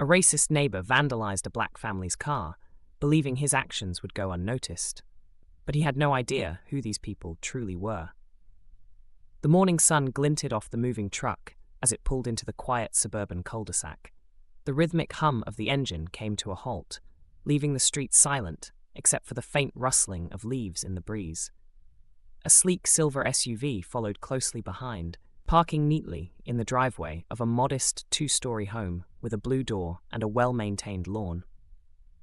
A racist neighbor vandalized a black family's car, believing his actions would go unnoticed. But he had no idea who these people truly were. The morning sun glinted off the moving truck as it pulled into the quiet suburban cul-de-sac. The rhythmic hum of the engine came to a halt, leaving the street silent except for the faint rustling of leaves in the breeze. A sleek silver SUV followed closely behind, parking neatly in the driveway of a modest two-story home with a blue door and a well-maintained lawn.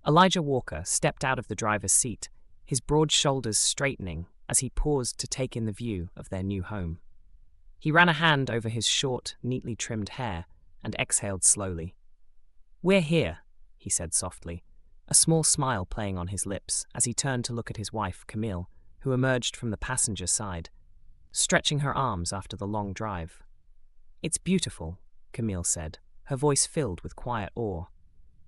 Elijah Walker stepped out of the driver's seat, his broad shoulders straightening as he paused to take in the view of their new home. He ran a hand over his short, neatly trimmed hair and exhaled slowly. "We're here," he said softly, a small smile playing on his lips as he turned to look at his wife, Camille, who emerged from the passenger side, stretching her arms after the long drive. "It's beautiful," Camille said, her voice filled with quiet awe.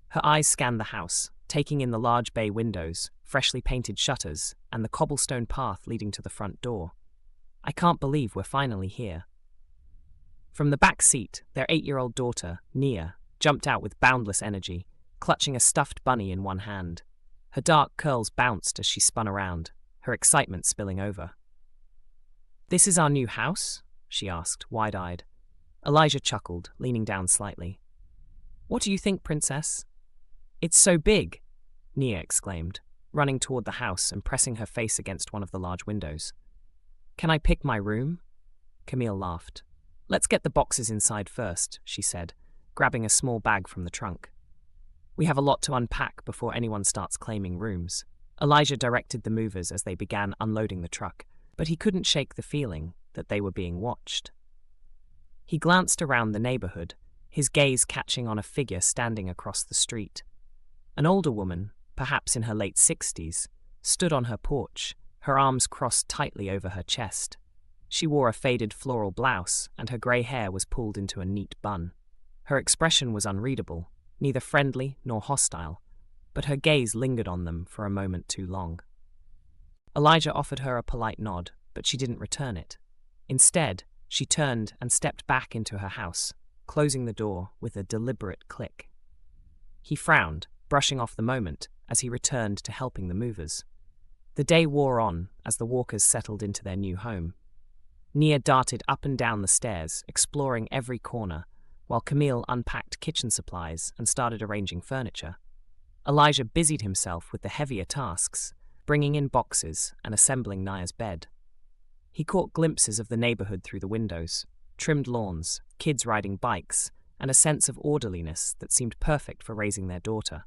Her eyes scanned the house, taking in the large bay windows, freshly painted shutters, and the cobblestone path leading to the front door. "I can't believe we're finally here." From the back seat, their 8-year-old daughter, Nia, jumped out with boundless energy, clutching a stuffed bunny in one hand. Her dark curls bounced as she spun around, her excitement spilling over. "This is our new house?" she asked, wide-eyed. Elijah chuckled, leaning down slightly. "What do you think, Princess?" "It's so big," Nia exclaimed, running toward the house and pressing her face against one of the large windows. "Can I pick my room?" Camille laughed. "Let's get the boxes inside first," she said, grabbing a small bag from the trunk. "We have a lot to unpack before anyone starts claiming rooms." Elijah directed the movers as they began unloading the truck, but he couldn't shake the feeling that they were being watched. He glanced around the neighborhood, his gaze catching on a figure standing across the street. An older woman, perhaps in her late 60s, stood on her porch, her arms crossed tightly over her chest. She wore a faded floral blouse, and her grey hair was pulled into a neat bun. Her expression was unreadable, neither friendly nor hostile, but her gaze lingered on them for a moment too long. Elijah offered her a polite nod, but she didn't return it. Instead, she turned and stepped back into her house, closing the door with a deliberate click. He frowned, brushing off the moment as he returned to helping the movers. The day wore on as the Walkers settled into their new home. Nia darted up and down the stairs, exploring every corner, while Camille unpacked kitchen supplies and started arranging furniture. Elijah busied himself with the heavier tasks, bringing in boxes and assembling Nia's bed. He caught glimpses of the neighborhood through the windows, trimmed lawns, kids riding bikes, and a sense of orderliness that seemed perfect for raising their daughter.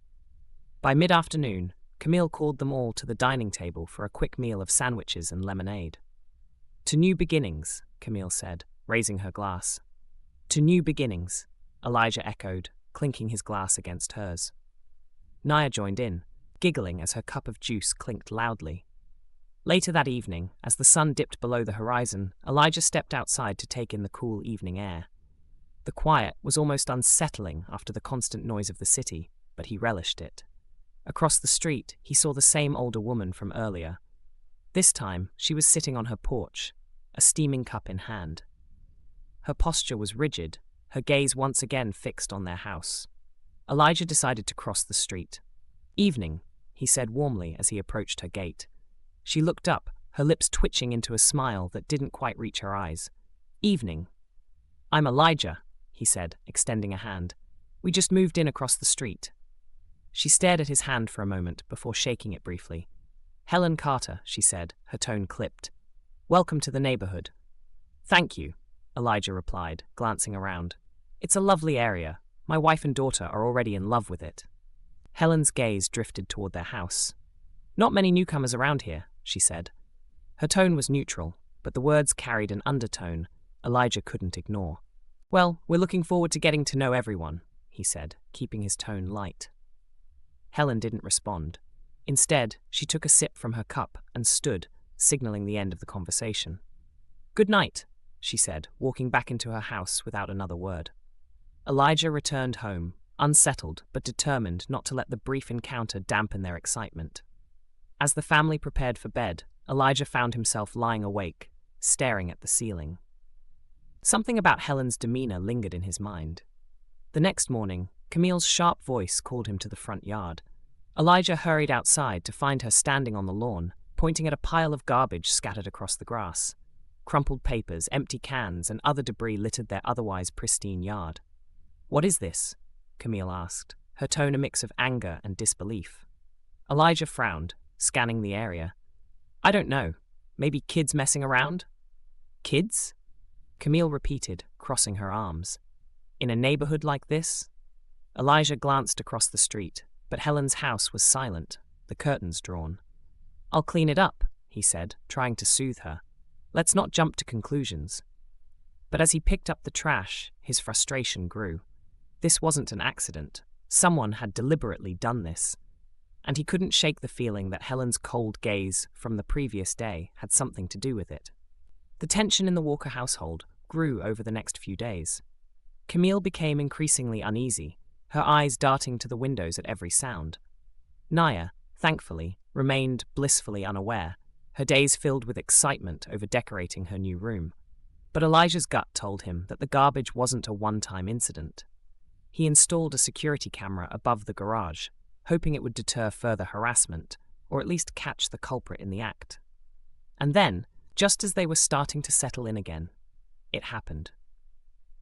By mid-afternoon, Camille called them all to the dining table for a quick meal of sandwiches and lemonade. "To new beginnings," Camille said, raising her glass. "To new beginnings," Elijah echoed, clinking his glass against hers. Nia joined in, giggling as her cup of juice clinked loudly. Later that evening, as the sun dipped below the horizon, Elijah stepped outside to take in the cool evening air. The quiet was almost unsettling after the constant noise of the city, but he relished it. Across the street, he saw the same older woman from earlier. This time, she was sitting on her porch, a steaming cup in hand. Her posture was rigid, her gaze once again fixed on their house. Elijah decided to cross the street. "Evening," he said warmly as he approached her gate. She looked up, her lips twitching into a smile that didn't quite reach her eyes. "Evening." "I'm Elijah," he said, extending a hand. "We just moved in across the street." She stared at his hand for a moment before shaking it briefly. "Helen Carter," she said, her tone clipped. "Welcome to the neighborhood." "Thank you," Elijah replied, glancing around. "It's a lovely area. My wife and daughter are already in love with it." Helen's gaze drifted toward their house. "Not many newcomers around here," she said. Her tone was neutral, but the words carried an undertone Elijah couldn't ignore. "Well, we're looking forward to getting to know everyone," he said, keeping his tone light. Helen didn't respond. Instead, she took a sip from her cup and stood, signaling the end of the conversation. "Good night," she said, walking back into her house without another word. Elijah returned home, unsettled but determined not to let the brief encounter dampen their excitement. As the family prepared for bed, Elijah found himself lying awake, staring at the ceiling. Something about Helen's demeanor lingered in his mind. The next morning, Camille's sharp voice called him to the front yard. Elijah hurried outside to find her standing on the lawn, pointing at a pile of garbage scattered across the grass. Crumpled papers, empty cans, and other debris littered their otherwise pristine yard. "What is this?" Camille asked, her tone a mix of anger and disbelief. Elijah frowned, scanning the area. "I don't know. Maybe kids messing around?" "Kids?" Camille repeated, crossing her arms. "In a neighborhood like this?" Elijah glanced across the street, but Helen's house was silent, the curtains drawn. "I'll clean it up," he said, trying to soothe her. "Let's not jump to conclusions." But as he picked up the trash, his frustration grew. This wasn't an accident. Someone had deliberately done this. And he couldn't shake the feeling that Helen's cold gaze from the previous day had something to do with it. The tension in the Walker household grew over the next few days. Camille became increasingly uneasy, her eyes darting to the windows at every sound. Naya, thankfully, remained blissfully unaware, her days filled with excitement over decorating her new room. But Elijah's gut told him that the garbage wasn't a one-time incident. He installed a security camera above the garage, hoping it would deter further harassment, or at least catch the culprit in the act. And then, just as they were starting to settle in again, it happened.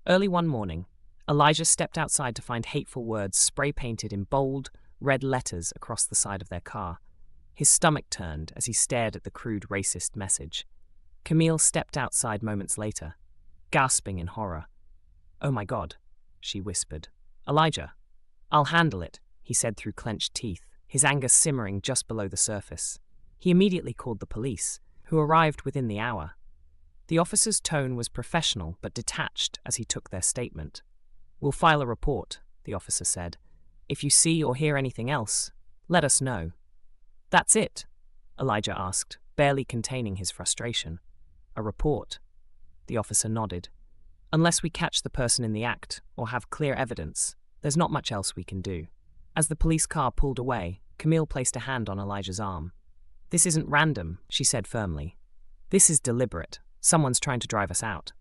Early one morning, Elijah stepped outside to find hateful words spray-painted in bold, red letters across the side of their car. His stomach turned as he stared at the crude racist message. Camille stepped outside moments later, gasping in horror. "Oh my God," she whispered. "Elijah." "I'll handle it," he said through clenched teeth, his anger simmering just below the surface. He immediately called the police, who arrived within the hour. The officer's tone was professional but detached as he took their statement. "We'll file a report," the officer said. "If you see or hear anything else, let us know." "That's it?" Elijah asked, barely containing his frustration. "A report?" The officer nodded. "Unless we catch the person in the act or have clear evidence, there's not much else we can do." As the police car pulled away, Camille placed a hand on Elijah's arm. "This isn't random," she said firmly. "This is deliberate. Someone's trying to drive us out."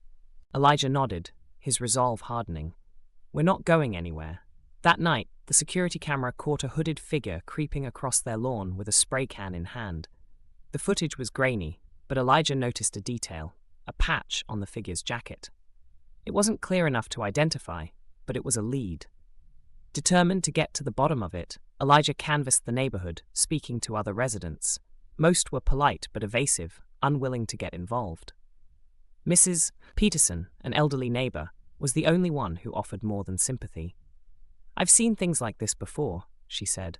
Elijah nodded, his resolve hardening. "We're not going anywhere." That night, the security camera caught a hooded figure creeping across their lawn with a spray can in hand. The footage was grainy, but Elijah noticed a detail, a patch on the figure's jacket. It wasn't clear enough to identify, but it was a lead. Determined to get to the bottom of it, Elijah canvassed the neighborhood, speaking to other residents. Most were polite but evasive, unwilling to get involved. Mrs. Peterson, an elderly neighbor, was the only one who offered more than sympathy. "I've seen things like this before," she said.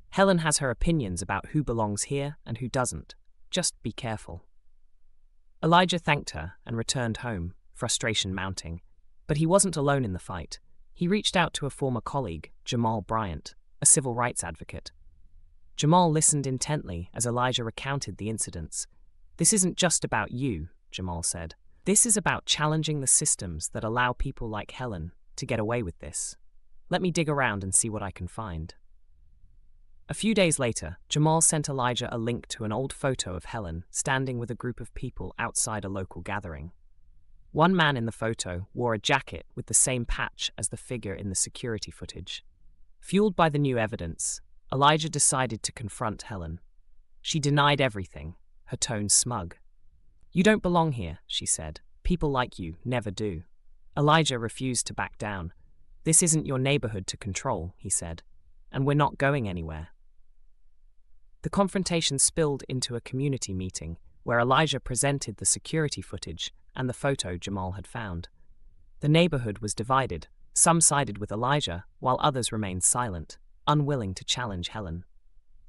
"Helen has her opinions about who belongs here and who doesn't. Just be careful." Elijah thanked her and returned home, frustration mounting. But he wasn't alone in the fight. He reached out to a former colleague, Jamal Bryant, a civil rights advocate. Jamal listened intently as Elijah recounted the incidents. "This isn't just about you," Jamal said. "This is about challenging the systems that allow people like Helen to get away with this. Let me dig around and see what I can find." A few days later, Jamal sent Elijah a link to an old photo of Helen standing with a group of people outside a local gathering. One man in the photo wore a jacket with the same patch as the figure in the security footage. Fueled by the new evidence, Elijah decided to confront Helen. She denied everything, her tone smug. "You don't belong here," she said. "People like you never do." Elijah refused to back down. "This isn't your neighborhood to control," he said, "and we're not going anywhere." The confrontation spilled into a community meeting where Elijah presented the security footage and the photo Jamal had found. The neighborhood was divided. Some sided with Elijah, while others remained silent, unwilling to challenge Helen.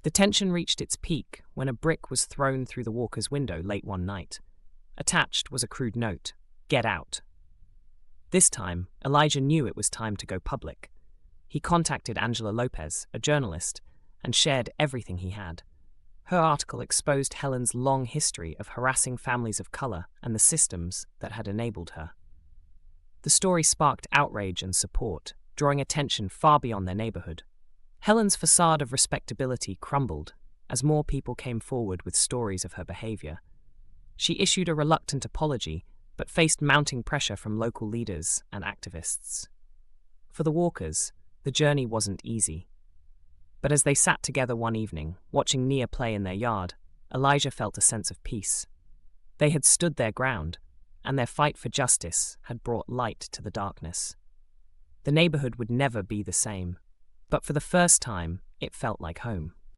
The tension reached its peak when a brick was thrown through the Walker's window late one night. Attached was a crude note, "Get out." This time, Elijah knew it was time to go public. He contacted Angela Lopez, a journalist, and shared everything he had. Her article exposed Helen's long history of harassing families of color and the systems that had enabled her. The story sparked outrage and support, drawing attention far beyond their neighborhood. Helen's facade of respectability crumbled as more people came forward with stories of her behavior. She issued a reluctant apology, but faced mounting pressure from local leaders and activists. For the Walkers, The journey wasn't easy. But as they sat together one evening, watching Nia play in their yard, Elijah felt a sense of peace. They had stood their ground, and their fight for justice had brought light to the darkness. The neighborhood would never be the same, but for the first time, it felt like home.